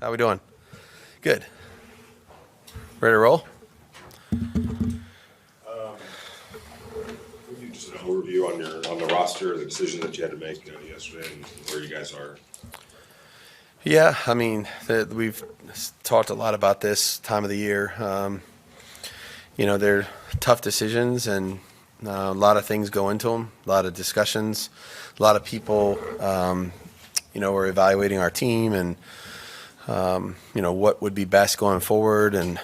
How we doing? Good. Ready to roll? Can you just an overview on the roster, the decision that you had to make yesterday, and where you guys are? Yeah, I mean, we've talked a lot about this time of the year. They're tough decisions, and a lot of things go into them. A lot of discussions, a lot of people. We're evaluating our team and what would be best going forward, and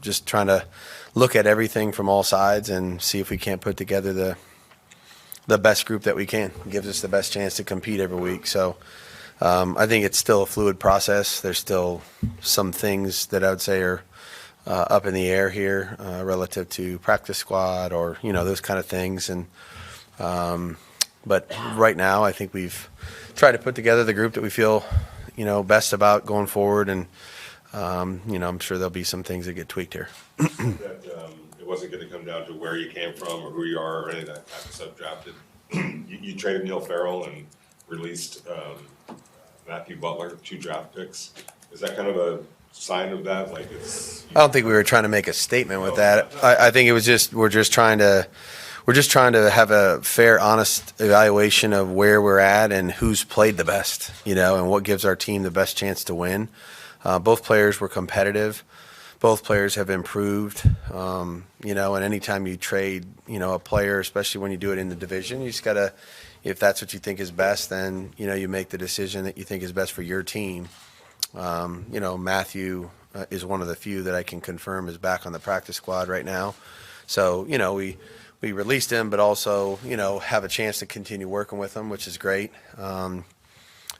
just trying to look at everything from all sides and see if we can't put together the best group that we can. It gives us the best chance to compete every week. So I think it's still a fluid process. There's still some things that I would say are up in the air here relative to practice squad or those kind of things. And but right now, I think we've tried to put together the group that we feel best about going forward. And I'm sure there'll be some things that get tweaked here. That it wasn't going to come down to where you came from or who you are or any of that type of stuff drafted. You traded Neil Farrell and released Matthew Butler, 2 draft picks. Is that kind of a sign of that? Like I don't think we were trying to make a statement with that. I think it was we're just trying to have a fair, honest evaluation of where we're at and who's played the best, and what gives our team the best chance to win. Both players were competitive. Both players have improved, and anytime you trade, a player, especially when you do it in the division, you just got to, if that's what you think is best, then, you make the decision that you think is best for your team. Matthew is one of the few that I can confirm is back on the practice squad right now. So, we released him, but also, have a chance to continue working with him, which is great.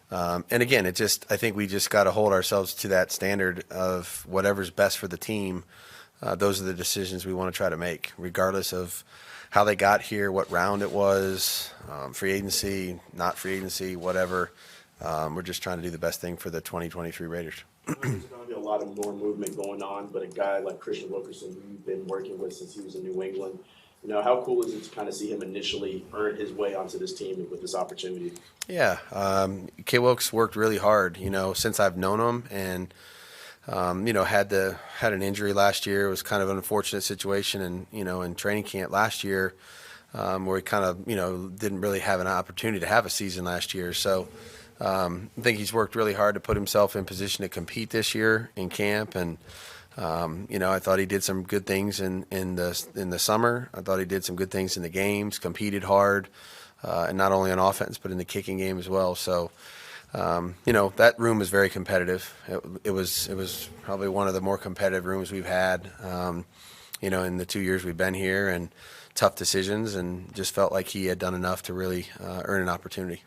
And again, I think we just got to hold ourselves to that standard of whatever's best for the team. Those are the decisions we want to try to make, regardless of how they got here, what round it was, free agency, not free agency, whatever. We're just trying to do the best thing for the 2023 Raiders. There's going to be a lot of more movement going on, but a guy like Christian Wilkerson, who you've been working with since he was in New England, how cool is it to kind of see him initially earn his way onto this team with this opportunity? Yeah, K. Wilkes worked really hard, since I've known him, and had an injury last year. It was kind of an unfortunate situation, and in training camp last year, where he kind of didn't really have an opportunity to have a season last year. So I think he's worked really hard to put himself in position to compete this year in camp, and I thought he did some good things in the summer. I thought he did some good things in the games, competed hard, and not only on offense but in the kicking game as well. So, that room is very competitive. It was probably one of the more competitive rooms we've had, in the 2 years we've been here, and tough decisions, and just felt like he had done enough to really earn an opportunity.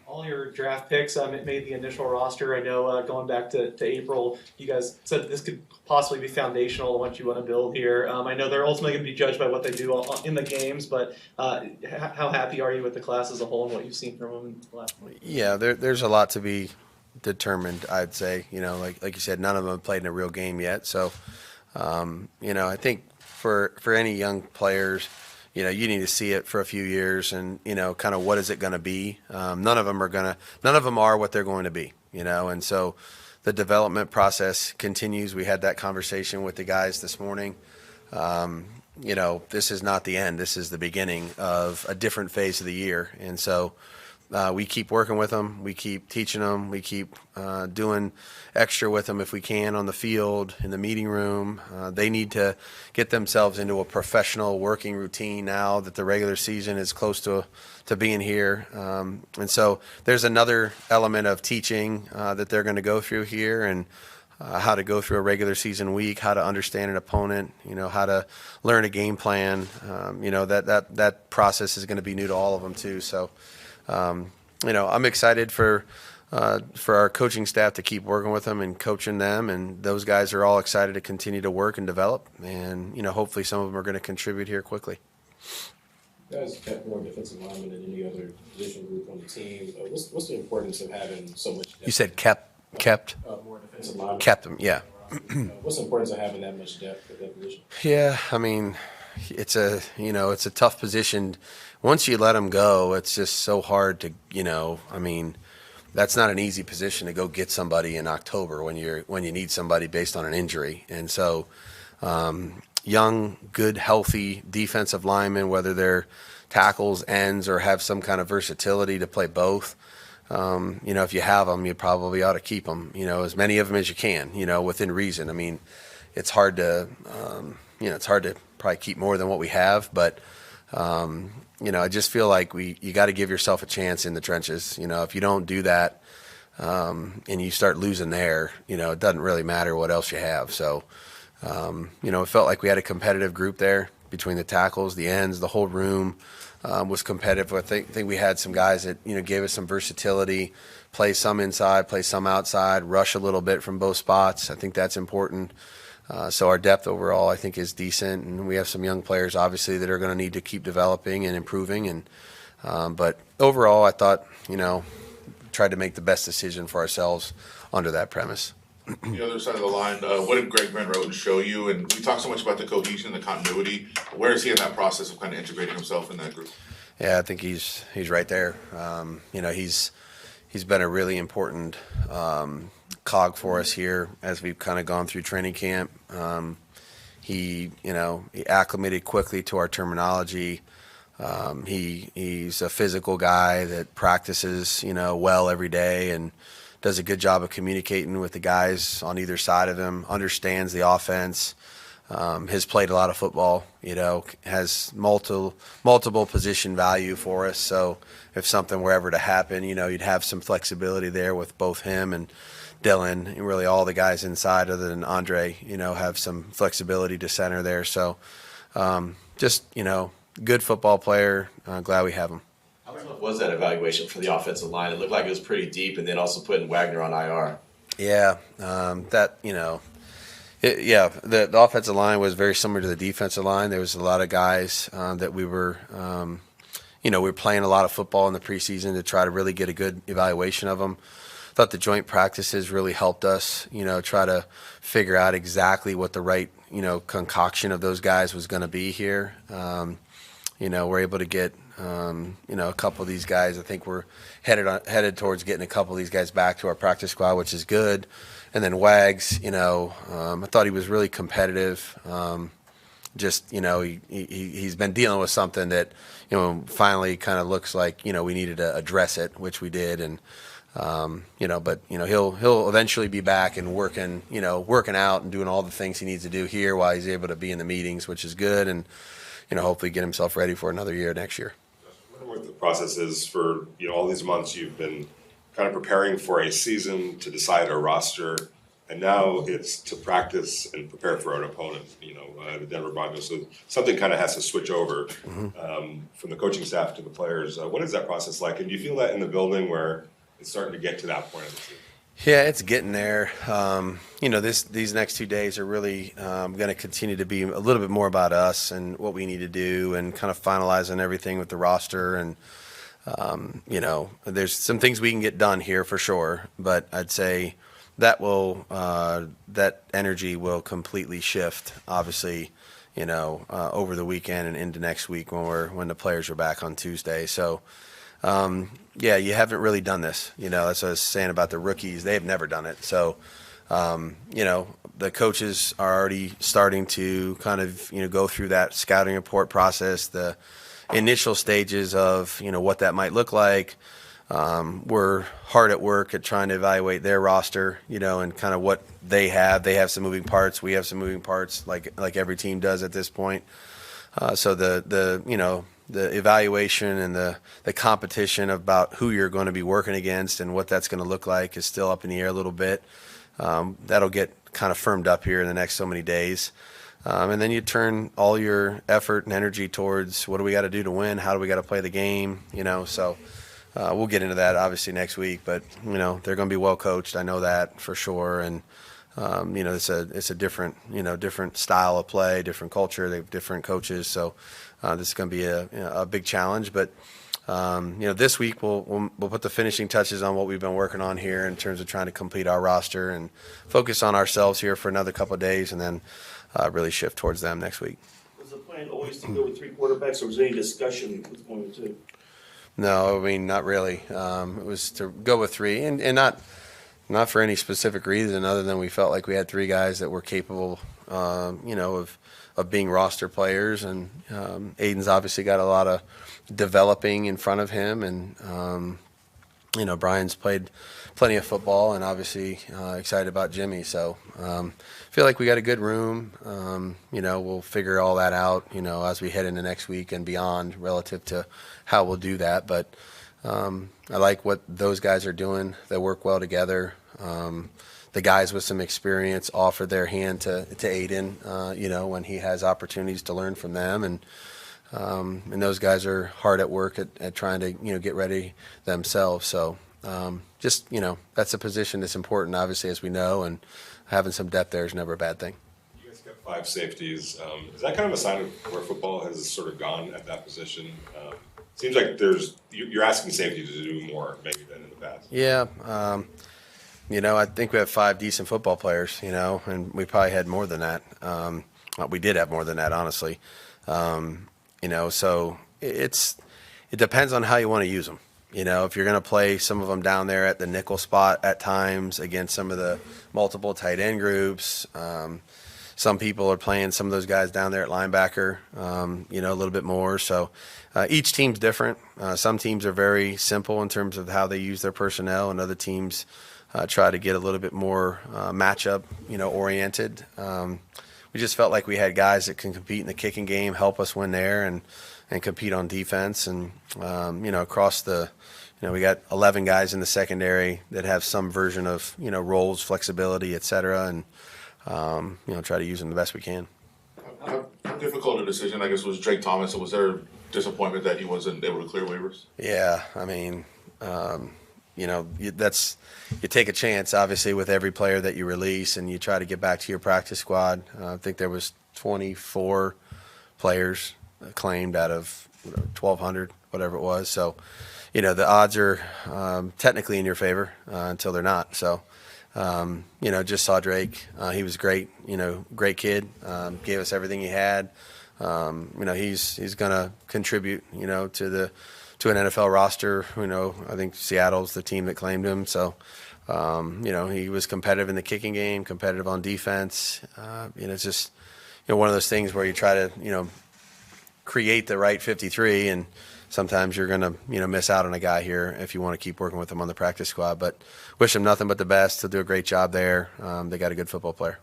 All your draft picks made the initial roster. I know going back to April, you guys said this could possibly be foundational to what you want to build here. I know they're ultimately going to be judged by what they do in the games, but how happy are you with the class as a whole and what you've seen from them in the last week? Yeah, there's a lot to be determined, I'd say. Like you said, none of them have played in a real game yet. So, I think for any young players, you need to see it for a few years, and kind of what is it going to be. None of them are what they're going to be. And so the development process continues. We had that conversation with the guys this morning. This is not the end. This is the beginning of a different phase of the year, and so we keep working with them. We keep teaching them. We keep doing extra with them if we can on the field, in the meeting room. They need to get themselves into a professional working routine now that the regular season is close to being here. And so there's another element of teaching that they're going to go through here, and how to go through a regular season week, how to understand an opponent, how to learn a game plan. That process is going to be new to all of them too. So, I'm excited for our coaching staff to keep working with them and coaching them, and those guys are all excited to continue to work and develop, and hopefully some of them are going to contribute here quickly. You guys kept more defensive linemen than any other position group on the team. What's the importance of having so much depth? You said kept More defensive linemen. kept them, yeah. What's the importance of having that much depth at that position? Yeah, I mean, it's a tough position. Once you let them go, it's just so hard to, that's not an easy position to go get somebody in October when you need somebody based on an injury. And so, young, good, healthy defensive linemen, whether they're tackles, ends, or have some kind of versatility to play both. If you have them, you probably ought to keep them, as many of them as you can, within reason. I mean, it's hard to, probably keep more than what we have, but, I just feel like you got to give yourself a chance in the trenches. If you don't do that, and you start losing there, it doesn't really matter what else you have. So, it felt like we had a competitive group there between the tackles, the ends, the whole room. Was competitive. I think we had some guys that gave us some versatility, play some inside, play some outside, rush a little bit from both spots. I think that's important. So our depth overall, I think, is decent, and we have some young players obviously that are going to need to keep developing and improving. And but overall, I thought tried to make the best decision for ourselves under that premise. The other side of the line, what did Greg Van Roten show you? And we talk so much about the cohesion, the continuity. Where is he in that process of kind of integrating himself in that group? Yeah, I think he's right there. He's been a really important cog for us here as we've kind of gone through training camp. He acclimated quickly to our terminology. He's a physical guy that practices well every day and does a good job of communicating with the guys on either side of him, understands the offense, has played a lot of football, has multiple position value for us. So if something were ever to happen, you'd have some flexibility there with both him and Dylan, and really all the guys inside other than Andre, have some flexibility to center there. So good football player. Glad we have him. How tough was that evaluation for the offensive line? It looked like it was pretty deep, and then also putting Wagner on IR. Yeah, the offensive line was very similar to the defensive line. There was a lot of guys that we were playing a lot of football in the preseason to try to really get a good evaluation of them. Thought the joint practices really helped us, try to figure out exactly what the right, concoction of those guys was going to be here. We're able to get a couple of these guys. I think we're headed towards getting a couple of these guys back to our practice squad, which is good. And then Wags, I thought he was really competitive. He's been dealing with something that, finally kind of looks like, we needed to address it, which we did. And, he'll eventually be back and working out and doing all the things he needs to do here while he's able to be in the meetings, which is good. And, hopefully get himself ready for another year next year. I wonder what the process is for, all these months you've been kind of preparing for a season to decide a roster, and now it's to practice and prepare for an opponent, the Denver Broncos. So something kind of has to switch over from the coaching staff to the players. What is that process like? And do you feel that in the building where it's starting to get to that point of the season? Yeah, it's getting there. These next 2 days are really going to continue to be a little bit more about us and what we need to do and kind of finalizing everything with the roster. And, there's some things we can get done here for sure, but I'd say that that energy will completely shift, obviously, over the weekend and into next week when the players are back on Tuesday. So, you haven't really done this. That's what I was saying about the rookies. They have never done it. So, the coaches are already starting to kind of, go through that scouting report process, the initial stages of, what that might look like. We're hard at work at trying to evaluate their roster, and kind of what they have. They have some moving parts. We have some moving parts like every team does at this point. So the evaluation and the competition about who you're going to be working against and what that's going to look like is still up in the air a little bit. That'll get kind of firmed up here in the next so many days. And then you turn all your effort and energy towards what do we got to do to win? How do we got to play the game? So we'll get into that obviously next week, but they're going to be well coached. I know that for sure. And it's a different style of play, different culture. They have different coaches. So this is going to be a big challenge, but this week we'll put the finishing touches on what we've been working on here in terms of trying to complete our roster and focus on ourselves here for another couple of days, and then really shift towards them next week. Was the plan always to go with three quarterbacks, or was there any discussion with going with two? No, I mean, not really. It was to go with three, and not for any specific reason other than we felt like we had three guys that were capable, of being roster players. And Aiden's obviously got a lot of developing in front of him, and Brian's played plenty of football, and obviously excited about Jimmy. So feel like we got a good room. We'll figure all that out, as we head into next week and beyond relative to how we'll do that. But I like what those guys are doing. They work well together. The guys with some experience offer their hand to Aiden, when he has opportunities to learn from them. And those guys are hard at work at trying to, get ready themselves. So that's a position that's important, obviously, as we know, and having some depth there is never a bad thing. You guys got 5 safeties. Is that kind of a sign of where football has sort of gone at that position? Seems like you're asking safety to do more maybe than in the past. Yeah. I think we have 5 decent football players, and we probably had more than that. We did have more than that, honestly. So it depends on how you want to use them. If you're going to play some of them down there at the nickel spot at times against some of the multiple tight end groups, some people are playing some of those guys down there at linebacker, a little bit more. So each team's different. Some teams are very simple in terms of how they use their personnel, and other teams try to get a little bit more matchup, oriented. We just felt like we had guys that can compete in the kicking game, help us win there, and compete on defense. And, across we got 11 guys in the secondary that have some version of, roles, flexibility, et cetera, and, try to use them the best we can. How difficult a decision, I guess, was Drake Thomas? Was there disappointment that he wasn't able to clear waivers? Yeah, I mean, you take a chance, obviously, with every player that you release, and you try to get back to your practice squad. I think there was 24 players claimed out of 1,200, whatever it was. So, the odds are technically in your favor until they're not. So, just saw Drake. He was great. Great kid. Gave us everything he had. He's going to contribute. To an NFL roster. I think Seattle's the team that claimed him. So, he was competitive in the kicking game, competitive on defense. It's just, one of those things where you try to, create the right 53, and sometimes you're going to, miss out on a guy here if you want to keep working with him on the practice squad. But wish him nothing but the best. He'll do a great job there. They got a good football player.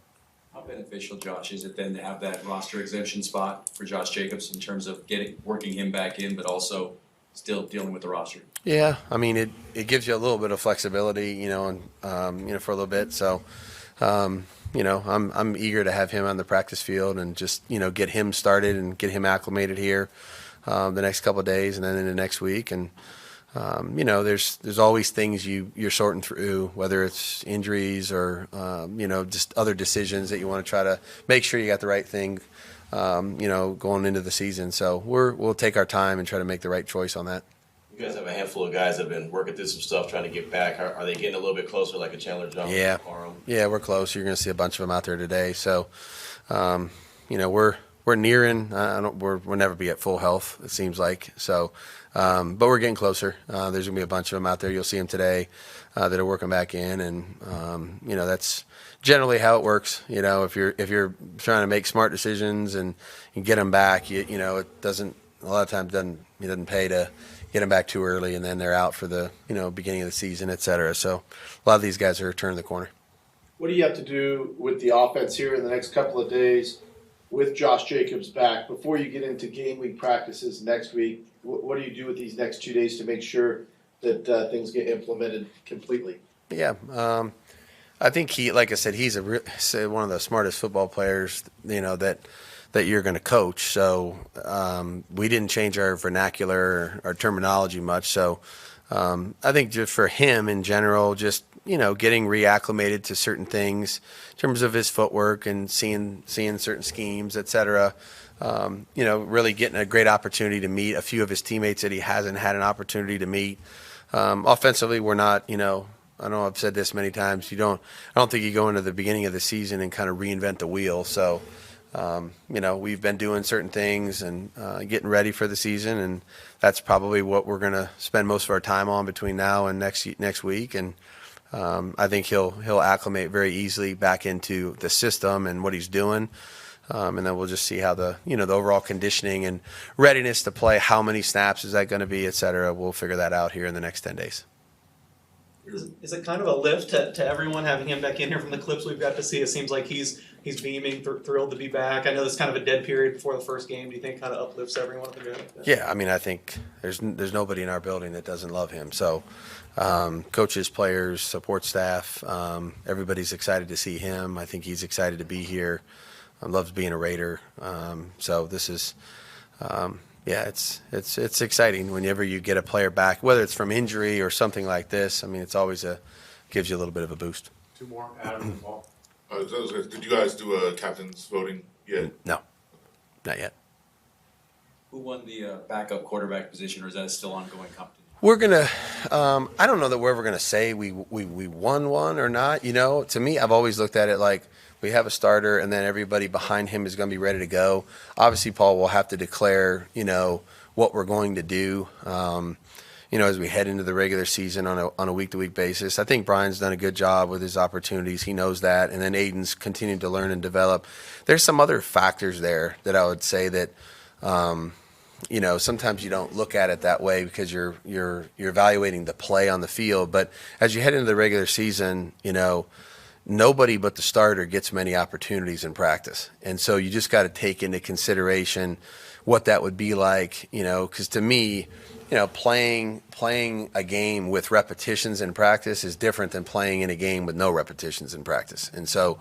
How beneficial, Josh, is it then to have that roster exemption spot for Josh Jacobs in terms of working him back in, but also still dealing with the roster? Yeah, I mean, it gives you a little bit of flexibility, and for a little bit. So, I'm eager to have him on the practice field and just get him started and get him acclimated here the next couple of days and then into next week. And there's always things you're sorting through, whether it's injuries or just other decisions that you want to try to make sure you got the right thing. Going into the season. So we'll take our time and try to make the right choice on that. You guys have a handful of guys that have been working through some stuff, trying to get back. Are they getting a little bit closer, like a Chandler Jones? Yeah, we're close. You're going to see a bunch of them out there today. So, we're nearing. We'll never be at full health, it seems like. So, but we're getting closer. There's going to be a bunch of them out there. You'll see them today that are working back in, and that's generally how it works. If you're trying to make smart decisions and get them back, it doesn't a lot of times doesn't pay to get them back too early, and then they're out for the beginning of the season, et cetera. So a lot of these guys are turning the corner. What do you have to do with the offense here in the next couple of days with Josh Jacobs back before you get into game week practices next week? What do you do with these next 2 days to make sure that things get implemented completely? Yeah. I think like I said, he's one of the smartest football players, that you're going to coach. So we didn't change our vernacular or our terminology much. So I think just for him in general, just getting reacclimated to certain things in terms of his footwork and seeing certain schemes, et cetera. Really getting a great opportunity to meet a few of his teammates that he hasn't had an opportunity to meet. Offensively, we're not, I know I've said this many times. I don't think you go into the beginning of the season and kind of reinvent the wheel. So, we've been doing certain things and getting ready for the season, and that's probably what we're going to spend most of our time on between now and next week. And I think he'll acclimate very easily back into the system and what he's doing. And then we'll just see how the overall conditioning and readiness to play, how many snaps is that going to be, et cetera. We'll figure that out here in the next 10 days. Is it kind of a lift to everyone having him back in here from the clips we've got to see? It seems like he's beaming, thrilled to be back. I know this kind of a dead period before the first game. Do you think kind of uplifts everyone at the game? Yeah, I mean, I think there's nobody in our building that doesn't love him. So coaches, players, support staff, everybody's excited to see him. I think he's excited to be here. Loves being a Raider. So this is, it's exciting whenever you get a player back, whether it's from injury or something like this. I mean, it's always gives you a little bit of a boost. Two more, Adam and Paul. Did you guys do a captain's voting yet? No, not yet. Who won the backup quarterback position, or is that still ongoing competition? We're gonna. I don't know that we're ever gonna say we won one or not. To me, I've always looked at it like we have a starter, and then everybody behind him is going to be ready to go. Obviously, Paul will have to declare, what we're going to do, as we head into the regular season on a week-to-week basis. I think Brian's done a good job with his opportunities. He knows that, and then Aiden's continued to learn and develop. There's some other factors there that I would say that. Sometimes you don't look at it that way because you're evaluating the play on the field. But as you head into the regular season, nobody but the starter gets many opportunities in practice. And so you just got to take into consideration what that would be like, because to me, playing a game with repetitions in practice is different than playing in a game with no repetitions in practice. And so,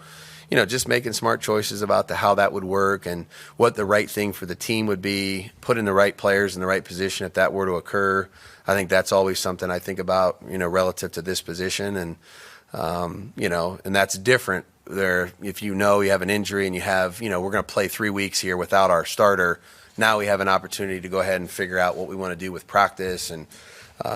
just making smart choices about how that would work and what the right thing for the team would be, putting the right players in the right position if that were to occur. I think that's always something I think about, relative to this position. And, and that's different there. If you have an injury and you have, we're going to play 3 weeks here without our starter. Now we have an opportunity to go ahead and figure out what we want to do with practice, and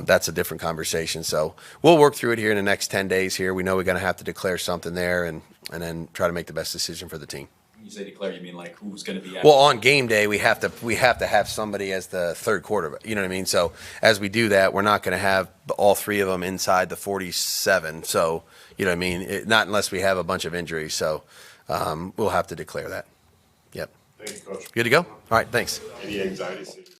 that's a different conversation. So we'll work through it here in the next 10 days here. We know we're going to have to declare something there and then try to make the best decision for the team. When you say declare, you mean like who's going to be? Well, on game day, we have to have somebody as the third quarterback. You know what I mean? So as we do that, we're not going to have all three of them inside the 47. So you know what I mean? Not unless we have a bunch of injuries. So we'll have to declare that. Yep. Thank you, Coach. Good to go? All right, thanks. Any anxiety?